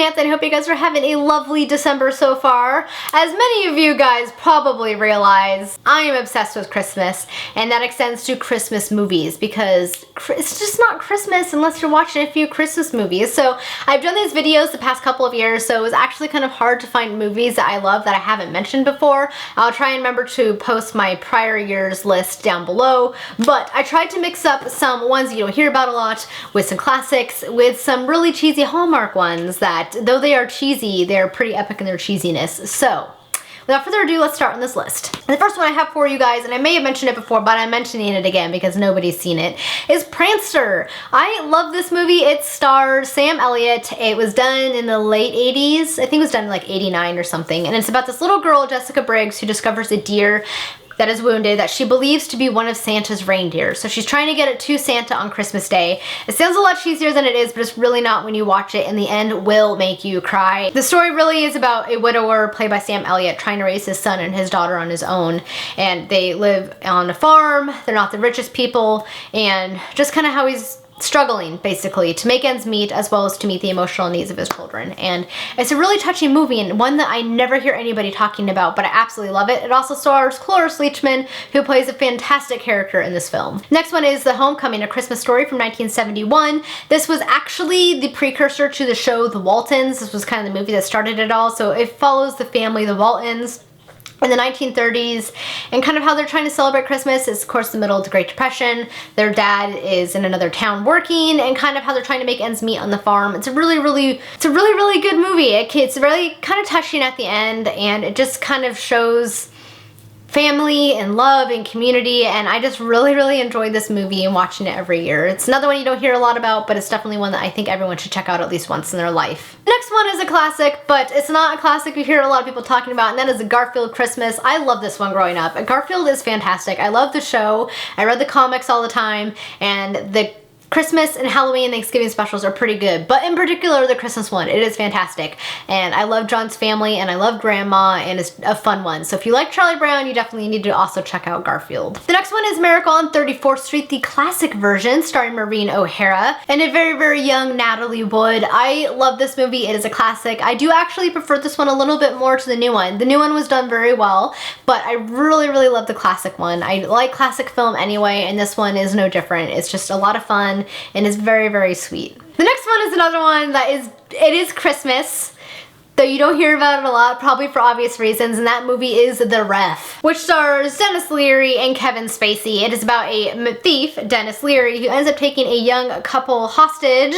Samantha, and I hope you guys are having a lovely December so far. As many of you guys probably realize, I am obsessed with Christmas, and that extends to Christmas movies because it's just not Christmas unless you're watching a few Christmas movies. So I've done these videos the past couple of years, so it was actually kind of hard to find movies that I love that I haven't mentioned before. I'll try and remember to post my prior year's list down below, but I tried to mix up some ones you don't hear about a lot with some classics, with some really cheesy Hallmark ones that, though they are cheesy, they're pretty epic in their cheesiness. So without further ado, let's start on this list. And the first one I have for you guys, and I may have mentioned it before, but I'm mentioning it again because nobody's seen it, is Prancer. I love this movie. It stars Sam Elliott. It was done in the late 80s. I think it was done in like 89 or something. And it's about this little girl, Jessica Briggs, who discovers a deer that is wounded that she believes to be one of Santa's reindeer. So she's trying to get it to Santa on Christmas Day. It sounds a lot cheesier than it is, but it's really not when you watch it, and the end will make you cry. The story really is about a widower played by Sam Elliott trying to raise his son and his daughter on his own. And they live on a farm. They're not the richest people, and just kind of how he's struggling basically to make ends meet as well as to meet the emotional needs of his children. And it's a really touching movie and one that I never hear anybody talking about, but I absolutely love it. It also stars Cloris Leachman, who plays a fantastic character in this film. Next one is The Homecoming, A Christmas Story from 1971. This was actually the precursor to the show The Waltons. This was kind of the movie that started it all. So it follows the family, the Waltons, in the 1930s, and kind of how they're trying to celebrate Christmas is, of course, the middle of the Great Depression. Their dad is in another town working, and kind of how they're trying to make ends meet on the farm. It's a really good movie. It's really kind of touching at the end, and it just kind of shows family and love and community, and I just really enjoyed this movie and watching it every year. It's another one you don't hear a lot about, but it's definitely one that I think everyone should check out at least once in their life. The next one is a classic, but it's not a classic you hear a lot of people talking about, and that is Garfield Christmas. I love this one growing up. Garfield is fantastic. I love the show. I read the comics all the time, and the Christmas and Halloween and Thanksgiving specials are pretty good, but in particular the Christmas one, it is fantastic. And I love John's family, and I love Grandma, and it's a fun one. So if you like Charlie Brown, you definitely need to also check out Garfield. The next one is Miracle on 34th Street, the classic version starring Maureen O'Hara and a very young Natalie Wood. I love this movie. It is a classic. I do actually prefer this one a little bit more to the new one. The new one was done very well, but I really love the classic one. I like classic film anyway, and this one is no different. It's just a lot of fun and is very sweet. The next one is another one that is Christmas, though you don't hear about it a lot, probably for obvious reasons, and that movie is The Ref, which stars Dennis Leary and Kevin Spacey. It is about a thief, Dennis Leary, who ends up taking a young couple hostage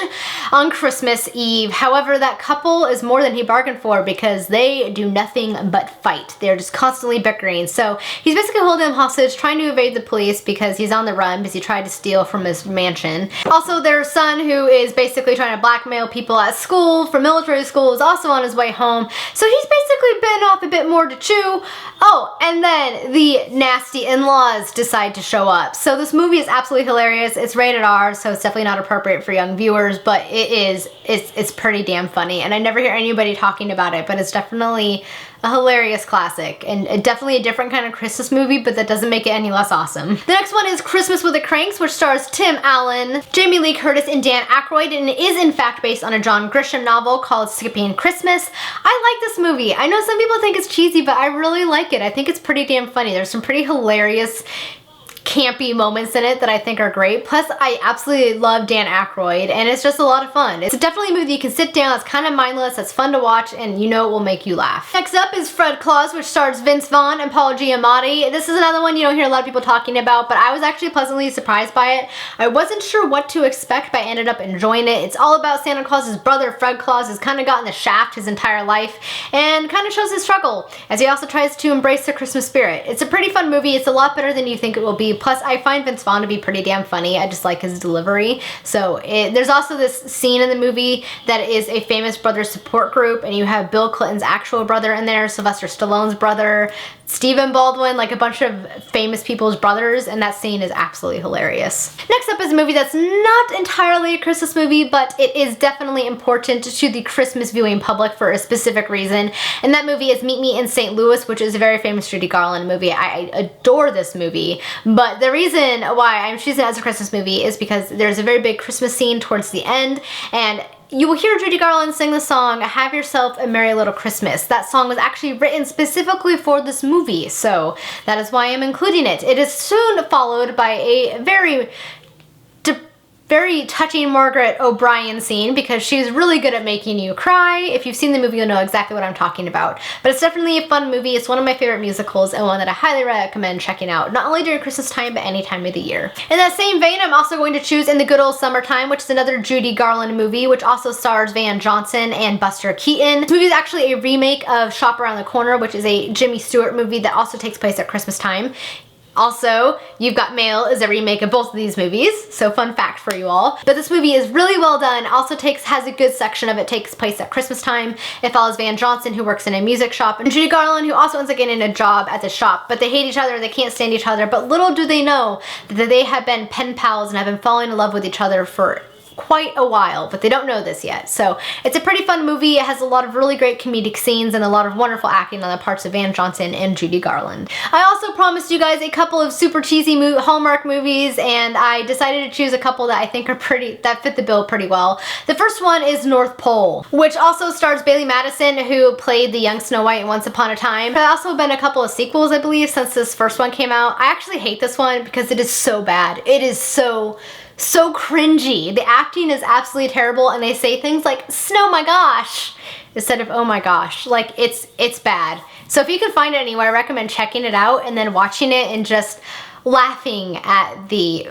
on Christmas Eve. However, that couple is more than he bargained for because they do nothing but fight. They're just constantly bickering. So he's basically holding them hostage, trying to evade the police because he's on the run because he tried to steal from his mansion. Also, their son, who is basically trying to blackmail people at school for military school, is also on his way home. So he's basically bitten off a bit more to chew. Oh, and then the nasty in-laws decide to show up. So this movie is absolutely hilarious. It's rated R, so it's definitely not appropriate for young viewers, but it's pretty damn funny. And I never hear anybody talking about it, but it's definitely a hilarious classic, and definitely a different kind of Christmas movie, but that doesn't make it any less awesome. The next one is Christmas with the Cranks, which stars Tim Allen, Jamie Lee Curtis, and Dan Aykroyd, and it is in fact based on a John Grisham novel called Skipping Christmas. I like this movie. I know some people think it's cheesy, but I really like it. I think it's pretty damn funny. There's some pretty hilarious campy moments in it that I think are great. Plus, I absolutely love Dan Aykroyd, and it's just a lot of fun. It's definitely a movie you can sit down, it's kind of mindless, it's fun to watch, and you know it will make you laugh. Next up is Fred Claus, which stars Vince Vaughn and Paul Giamatti. This is another one you don't hear a lot of people talking about, but I was actually pleasantly surprised by it. I wasn't sure what to expect, but I ended up enjoying it. It's all about Santa Claus's brother, Fred Claus, who's kind of gotten the shaft his entire life, and kind of shows his struggle as he also tries to embrace the Christmas spirit. It's a pretty fun movie. It's a lot better than you think it will be. Plus, I find Vince Vaughn to be pretty damn funny. I just like his delivery. So there's also this scene in the movie that is a famous brothers support group, and you have Bill Clinton's actual brother in there, Sylvester Stallone's brother, Stephen Baldwin, like a bunch of famous people's brothers, and that scene is absolutely hilarious. Next up is a movie that's not entirely a Christmas movie, but it is definitely important to the Christmas viewing public for a specific reason, and that movie is Meet Me in St. Louis, which is a very famous Judy Garland movie. I adore this movie, but the reason why I'm choosing it as a Christmas movie is because there's a very big Christmas scene towards the end, and you will hear Judy Garland sing the song Have Yourself a Merry Little Christmas. That song was actually written specifically for this movie, so that is why I'm including it. It is soon followed by a very touching Margaret O'Brien scene because she's really good at making you cry. If you've seen the movie, you'll know exactly what I'm talking about. But it's definitely a fun movie. It's one of my favorite musicals and one that I highly recommend checking out, not only during Christmas time, but any time of the year. In that same vein, I'm also going to choose In the Good Old Summertime, which is another Judy Garland movie, which also stars Van Johnson and Buster Keaton. This movie is actually a remake of Shop Around the Corner, which is a Jimmy Stewart movie that also takes place at Christmas time. Also, You've Got Mail is a remake of both of these movies, so fun fact for you all. But this movie is really well done. Also has a good section of it takes place at Christmas time. It follows Van Johnson, who works in a music shop, and Judy Garland, who also ends up getting a job at the shop. But they hate each other, they can't stand each other, but little do they know that they have been pen pals and have been falling in love with each other for quite a while, but they don't know this yet. So it's a pretty fun movie. It has a lot of really great comedic scenes and a lot of wonderful acting on the parts of Van Johnson and Judy Garland. I also promised you guys a couple of super cheesy Hallmark movies, and I decided to choose a couple that I think are that fit the bill pretty well. The first one is North Pole, which also stars Bailey Madison, who played the young Snow White in Once Upon a Time. There have also been a couple of sequels, I believe, since this first one came out. I actually hate this one because it is so bad. It is so cringy. The acting is absolutely terrible, and they say things like "snow my gosh" instead of "oh my gosh." Like, it's bad. So if you can find it anywhere, I recommend checking it out and then watching it and just laughing at the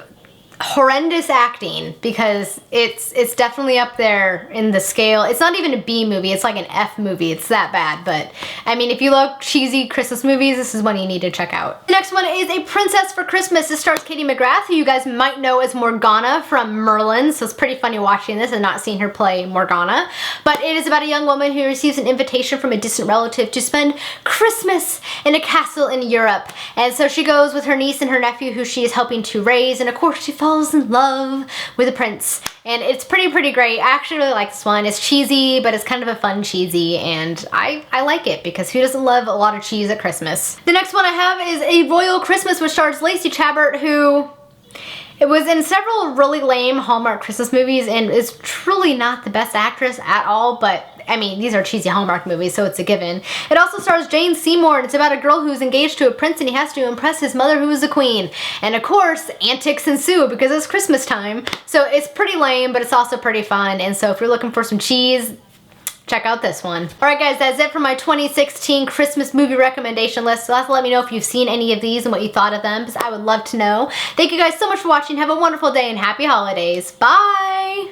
horrendous acting, because it's definitely up there in the scale. It's not even a B movie, it's like an F movie. It's that bad. But I mean, if you love cheesy Christmas movies, this is one you need to check out. The next one is A Princess for Christmas. This stars Katie McGrath, who you guys might know as Morgana from Merlin, so it's pretty funny watching this and not seeing her play Morgana. But it is about a young woman who receives an invitation from a distant relative to spend Christmas in a castle in Europe. And so she goes with her niece and her nephew, who she is helping to raise, and of course she falls in love with a prince. And it's pretty great. I actually really like this one. It's cheesy, but it's kind of a fun cheesy, and I like it because who doesn't love a lot of cheese at Christmas? The next one I have is A Royal Christmas, which stars Lacey Chabert, who it was in several really lame Hallmark Christmas movies and is truly not the best actress at all, but I mean, these are cheesy Hallmark movies, so it's a given. It also stars Jane Seymour, and it's about a girl who's engaged to a prince and he has to impress his mother, who is the queen. And of course, antics ensue because it's Christmas time. So it's pretty lame, but it's also pretty fun. And so if you're looking for some cheese, check out this one. Alright guys, that's it for my 2016 Christmas movie recommendation list. So let me know if you've seen any of these and what you thought of them, because I would love to know. Thank you guys so much for watching. Have a wonderful day and happy holidays. Bye!